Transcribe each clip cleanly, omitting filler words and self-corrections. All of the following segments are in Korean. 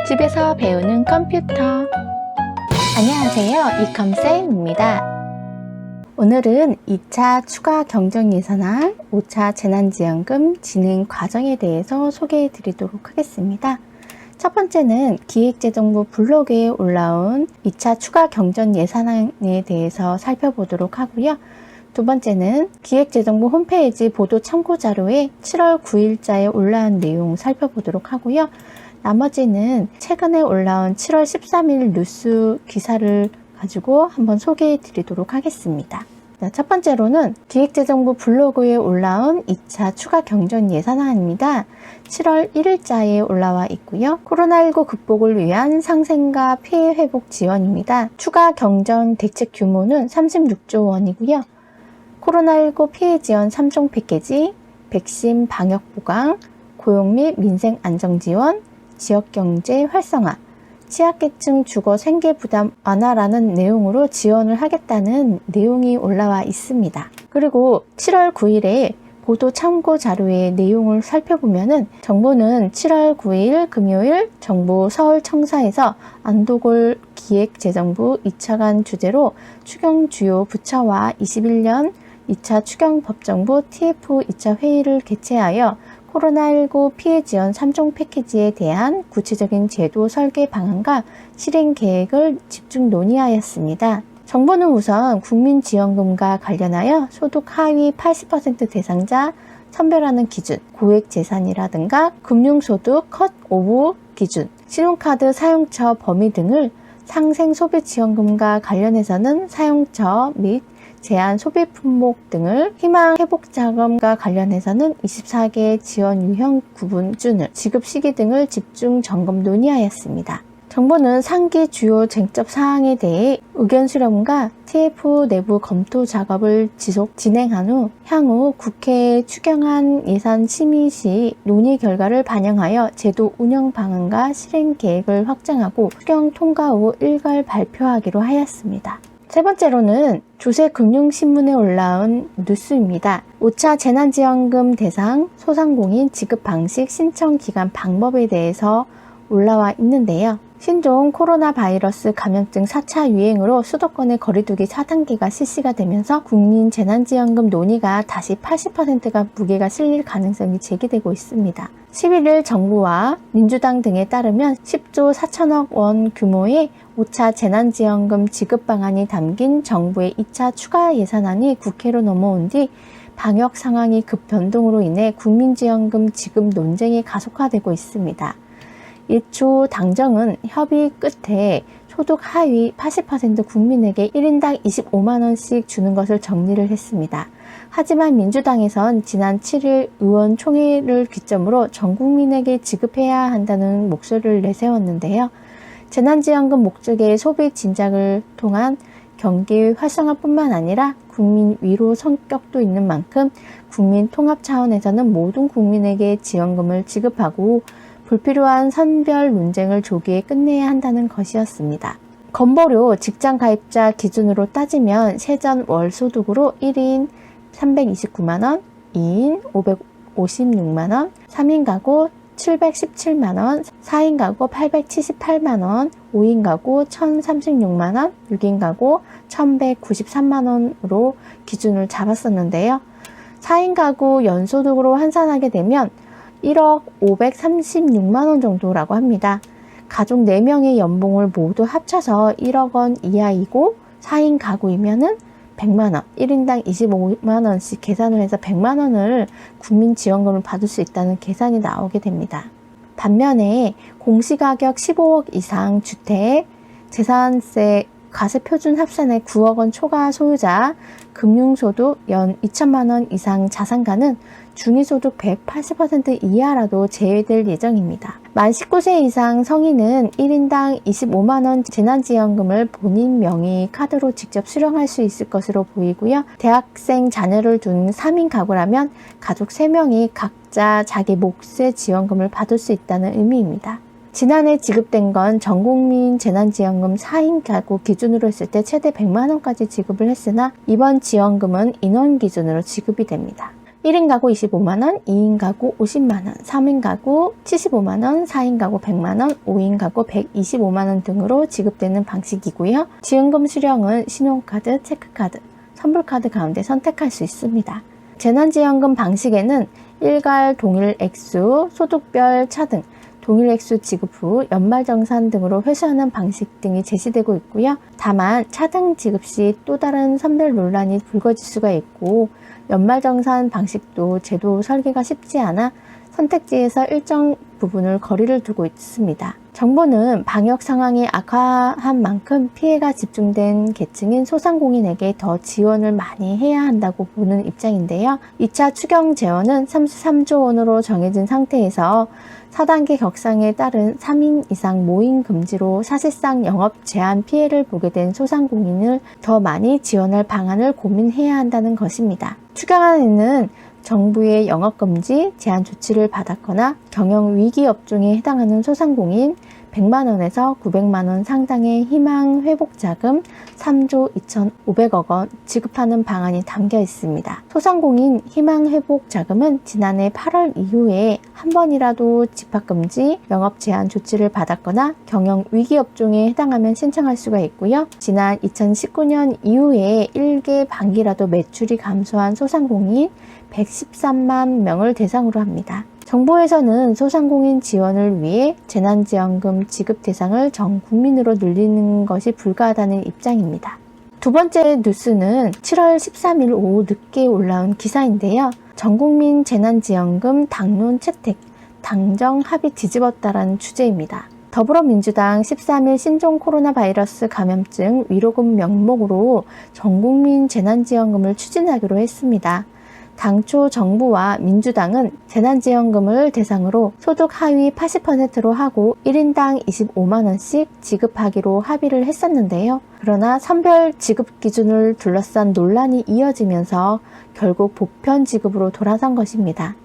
집에서 배우는 컴퓨터. 안녕하세요, 이컴쌤입니다. 오늘은 2차 추가 경정 예산안 5차 재난지원금 진행 과정에 대해서 소개해 드리도록 하겠습니다. 첫 번째는 기획재정부 블로그에 올라온 2차 추가 경정 예산안에 대해서 살펴보도록 하고요. 두 번째는 기획재정부 홈페이지 보도 참고자료에 7월 9일자에 올라온 내용 살펴보도록 하고요. 나머지는 최근에 올라온 7월 13일 뉴스 기사를 가지고 한번 소개해 드리도록 하겠습니다. 첫 번째로는 기획재정부 블로그에 올라온 2차 추가 경정 예산안입니다. 7월 1일자에 올라와 있고요. 코로나19 극복을 위한 상생과 피해 회복 지원입니다. 추가 경정 대책 규모는 36조 원이고요. 코로나19 피해 지원 3종 패키지, 백신 방역 보강, 고용 및 민생 안정 지원, 지역경제 활성화, 취약계층 주거 생계 부담 완화라는 내용으로 지원을 하겠다는 내용이 올라와 있습니다. 그리고 7월 9일에 보도 참고 자료의 내용을 살펴보면은 정부는 7월 9일 금요일 정부 서울청사에서 안도골 기획재정부 2차관 주재로 추경 주요 부처와 21년 2차 추경 법정부 TF 2차 회의를 개최하여 코로나19 피해 지원 3종 패키지에 대한 구체적인 제도 설계 방안과 실행 계획을 집중 논의하였습니다. 정부는 우선 국민지원금과 관련하여 소득 하위 80% 대상자 선별하는 기준, 고액재산이라든가 금융소득 컷 오브 기준, 신용카드 사용처 범위 등을 상생소비지원금과 관련해서는 사용처 및 제한 소비 품목 등을 희망 회복 자금과 관련해서는 24개 지원 유형 구분 기준을 지급 시기 등을 집중 점검 논의하였습니다. 정부는 상기 주요 쟁점 사항에 대해 의견 수렴과 TF 내부 검토 작업을 지속 진행한 후 향후 국회에 추경안 예산 심의 시 논의 결과를 반영하여 제도 운영 방안과 실행 계획을 확정하고 추경 통과 후 일괄 발표하기로 하였습니다. 세 번째로는 조세금융신문에 올라온 뉴스입니다. 5차 재난지원금 대상 소상공인 지급 방식 신청 기간 방법에 대해서 올라와 있는데요. 신종 코로나 바이러스 감염증 4차 유행으로 수도권의 거리두기 4단계가 실시가 되면서 국민 재난지원금 논의가 다시 80%가 무게가 실릴 가능성이 제기되고 있습니다. 11일 정부와 민주당 등에 따르면 10조 4천억 원 규모의 5차 재난지원금 지급 방안이 담긴 정부의 2차 추가 예산안이 국회로 넘어온 뒤 방역 상황이 급 변동으로 인해 국민지원금 지급 논쟁이 가속화되고 있습니다. 예초 당정은 협의 끝에 소득 하위 80% 국민에게 1인당 25만원씩 주는 것을 정리를 했습니다. 하지만 민주당에선 지난 7일 의원총회를 기점으로 전 국민에게 지급해야 한다는 목소리를 내세웠는데요. 재난지원금 목적의 소비 진작을 통한 경기 활성화뿐만 아니라 국민 위로 성격도 있는 만큼 국민 통합 차원에서는 모든 국민에게 지원금을 지급하고 불필요한 선별 논쟁을 조기에 끝내야 한다는 것이었습니다. 건보료 직장 가입자 기준으로 따지면 세전 월 소득으로 1인 329만원, 2인 556만원, 3인 가구 717만원, 4인 가구 878만원, 5인 가구 1036만원, 6인 가구 1193만원으로 기준을 잡았었는데요. 4인 가구 연소득으로 환산하게 되면 1억 536만원 정도라고 합니다. 가족 4명의 연봉을 모두 합쳐서 1억 원 이하이고 4인 가구이면은 100만원, 1인당 25만원씩 계산을 해서 100만원을 국민지원금을 받을 수 있다는 계산이 나오게 됩니다. 반면에 공시가격 15억 이상 주택, 재산세 과세표준 합산의 9억 원 초과 소유자, 금융소득 연 2천만원 이상 자산가는 중위소득 180% 이하라도 제외될 예정입니다. 만 19세 이상 성인은 1인당 25만원 재난지원금을 본인 명의 카드로 직접 수령할 수 있을 것으로 보이고요. 대학생 자녀를 둔 3인 가구라면 가족 3명이 각자 자기 몫의 지원금을 받을 수 있다는 의미입니다. 지난해 지급된 건 전국민 재난지원금 4인 가구 기준으로 했을 때 최대 100만원까지 지급을 했으나 이번 지원금은 인원 기준으로 지급이 됩니다. 1인 가구 25만원, 2인 가구 50만원, 3인 가구 75만원, 4인 가구 100만원, 5인 가구 125만원 등으로 지급되는 방식이고요. 지원금 수령은 신용카드, 체크카드, 선불카드 가운데 선택할 수 있습니다. 재난지원금 방식에는 일괄 동일 액수, 소득별 차등, 동일 액수 지급 후 연말정산 등으로 회수하는 방식 등이 제시되고 있고요. 다만 차등 지급 시 또 다른 선별 논란이 불거질 수가 있고 연말정산 방식도 제도 설계가 쉽지 않아 선택지에서 일정 부분을 거리를 두고 있습니다. 정부는 방역 상황이 악화한 만큼 피해가 집중된 계층인 소상공인에게 더 지원을 많이 해야 한다고 보는 입장인데요. 2차 추경 재원은 33조 원으로 정해진 상태에서 4단계 격상에 따른 3인 이상 모임 금지로 사실상 영업 제한 피해를 보게 된 소상공인을 더 많이 지원할 방안을 고민해야 한다는 것입니다. 추경안에는 정부의 영업금지 제한 조치를 받았거나 경영위기 업종에 해당하는 소상공인 100만원에서 900만원 상당의 희망회복자금 3조 2,500억 원 지급하는 방안이 담겨 있습니다. 소상공인 희망회복자금은 지난해 8월 이후에 한 번이라도 집합금지, 영업제한 조치를 받았거나 경영위기 업종에 해당하면 신청할 수가 있고요. 지난 2019년 이후에 1개 반기라도 매출이 감소한 소상공인 113만 명을 대상으로 합니다. 정부에서는 소상공인 지원을 위해 재난지원금 지급 대상을 전 국민으로 늘리는 것이 불가하다는 입장입니다. 두 번째 뉴스는 7월 13일 오후 늦게 올라온 기사인데요. 전국민 재난지원금 당론 채택, 당정 합의 뒤집었다라는 주제입니다. 더불어민주당 13일 신종 코로나 바이러스 감염증 위로금 명목으로 전국민 재난지원금을 추진하기로 했습니다. 당초 정부와 민주당은 재난지원금을 대상으로 소득 하위 80%로 하고 1인당 25만원씩 지급하기로 합의를 했었는데요. 그러나 선별 지급 기준을 둘러싼 논란이 이어지면서 결국 보편 지급으로 돌아선 것입니다.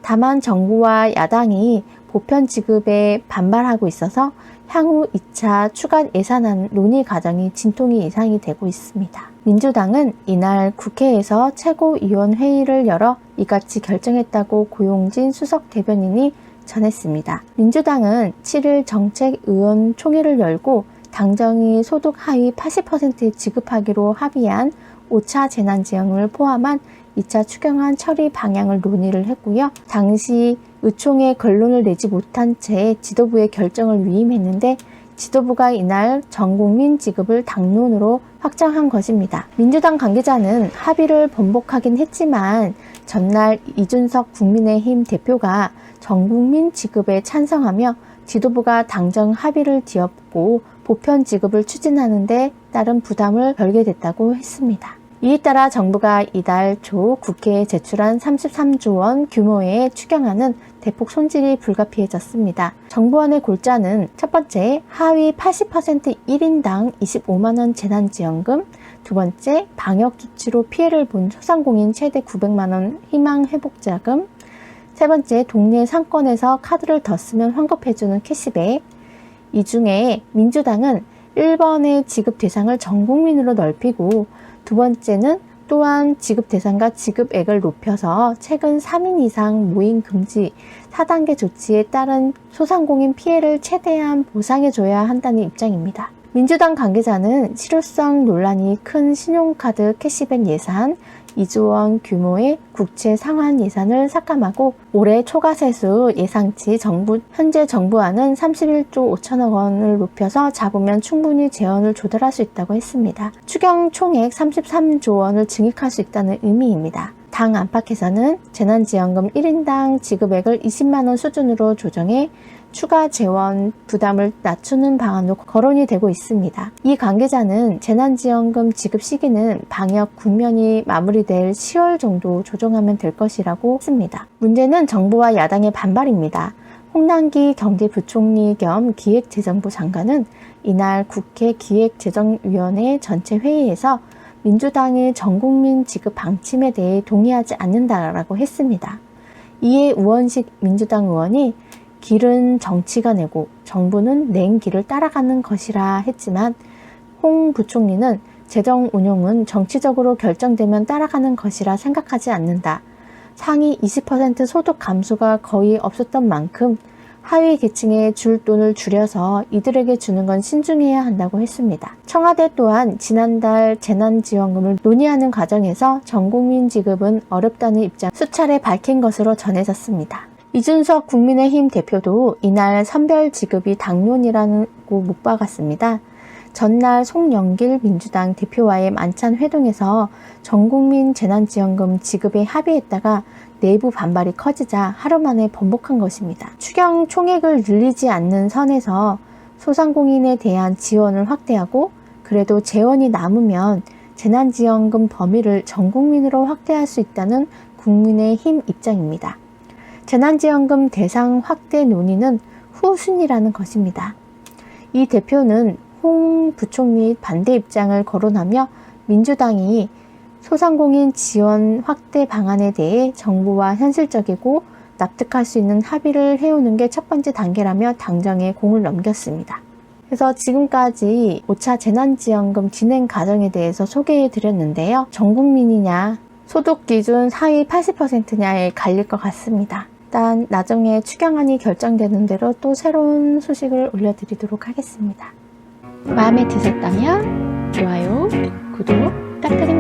다만 정부와 야당이 보편 지급에 반발하고 있어서 향후 2차 추가 예산안 논의 과정이 진통이 예상이 되고 있습니다. 민주당은 이날 국회에서 최고위원회의를 열어 이같이 결정했다고 고용진 수석 대변인이 전했습니다. 민주당은 7일 정책의원총회를 열고 당정이 소득 하위 80%에 지급하기로 합의한 5차 재난지원금을 포함한 2차 추경안 처리 방향을 논의를 했고요. 당시 의총에 결론을 내지 못한 채 지도부에 결정을 위임했는데 지도부가 이날 전국민 지급을 당론으로 확정한 것입니다. 민주당 관계자는 합의를 번복하긴 했지만 전날 이준석 국민의힘 대표가 전국민 지급에 찬성하며 지도부가 당정 합의를 뒤엎고 보편 지급을 추진하는 데 따른 부담을 걸게 됐다고 했습니다. 이에 따라 정부가 이달 초 국회에 제출한 33조 원 규모의 추경안은 대폭 손질이 불가피해졌습니다. 정부안의 골자는 첫 번째, 하위 80% 1인당 25만원 재난지원금, 두 번째, 방역조치로 피해를 본 소상공인 최대 900만원 희망회복자금, 세 번째, 동네 상권에서 카드를 더 쓰면 환급해주는 캐시백. 이 중에 민주당은 1번의 지급 대상을 전 국민으로 넓히고 두 번째는 또한 지급 대상과 지급액을 높여서 최근 3인 이상 모임 금지 4단계 조치에 따른 소상공인 피해를 최대한 보상해줘야 한다는 입장입니다. 민주당 관계자는 실효성 논란이 큰 신용카드 캐시백 예산 2조 원 규모의 국채 상환 예산을 삭감하고 올해 초과 세수 예상치 현재 정부안은 31조 5천억 원을 높여서 잡으면 충분히 재원을 조달할 수 있다고 했습니다. 추경 총액 33조 원을 증액할 수 있다는 의미입니다. 당 안팎에서는 재난지원금 1인당 지급액을 20만원 수준으로 조정해 추가 재원 부담을 낮추는 방안도 거론이 되고 있습니다. 이 관계자는 재난지원금 지급 시기는 방역 국면이 마무리될 10월 정도 조정하면 될 것이라고 했습니다. 문제는 정부와 야당의 반발입니다. 홍남기 경제부총리 겸 기획재정부 장관은 이날 국회 기획재정위원회 전체 회의에서 민주당의 전국민 지급 방침에 대해 동의하지 않는다라고 했습니다. 이에 우원식 민주당 의원이 길은 정치가 내고 정부는 낸 길을 따라가는 것이라 했지만 홍 부총리는 재정 운용은 정치적으로 결정되면 따라가는 것이라 생각하지 않는다. 상위 20% 소득 감소가 거의 없었던 만큼 하위 계층에 줄 돈을 줄여서 이들에게 주는 건 신중해야 한다고 했습니다. 청와대 또한 지난달 재난지원금을 논의하는 과정에서 전국민 지급은 어렵다는 입장 수차례 밝힌 것으로 전해졌습니다. 이준석 국민의힘 대표도 이날 선별 지급이 당론이라고 못 박았습니다. 전날 송영길 민주당 대표와의 만찬 회동에서 전국민 재난지원금 지급에 합의했다가 내부 반발이 커지자 하루 만에 번복한 것입니다. 추경 총액을 늘리지 않는 선에서 소상공인에 대한 지원을 확대하고 그래도 재원이 남으면 재난지원금 범위를 전 국민으로 확대할 수 있다는 국민의힘 입장입니다. 재난지원금 대상 확대 논의는 후순위라는 것입니다. 이 대표는 홍 부총리 반대 입장을 거론하며 민주당이 소상공인 지원 확대 방안에 대해 정부와 현실적이고 납득할 수 있는 합의를 해오는 게 첫 번째 단계라며 당정에 공을 넘겼습니다. 그래서 지금까지 5차 재난지원금 진행 과정에 대해서 소개해 드렸는데요. 전 국민이냐 소득 기준 하위 80%냐에 갈릴 것 같습니다. 일단 나중에 추경안이 결정되는 대로 또 새로운 소식을 올려드리도록 하겠습니다. 마음에 드셨다면 좋아요, 구독 부탁드립니다.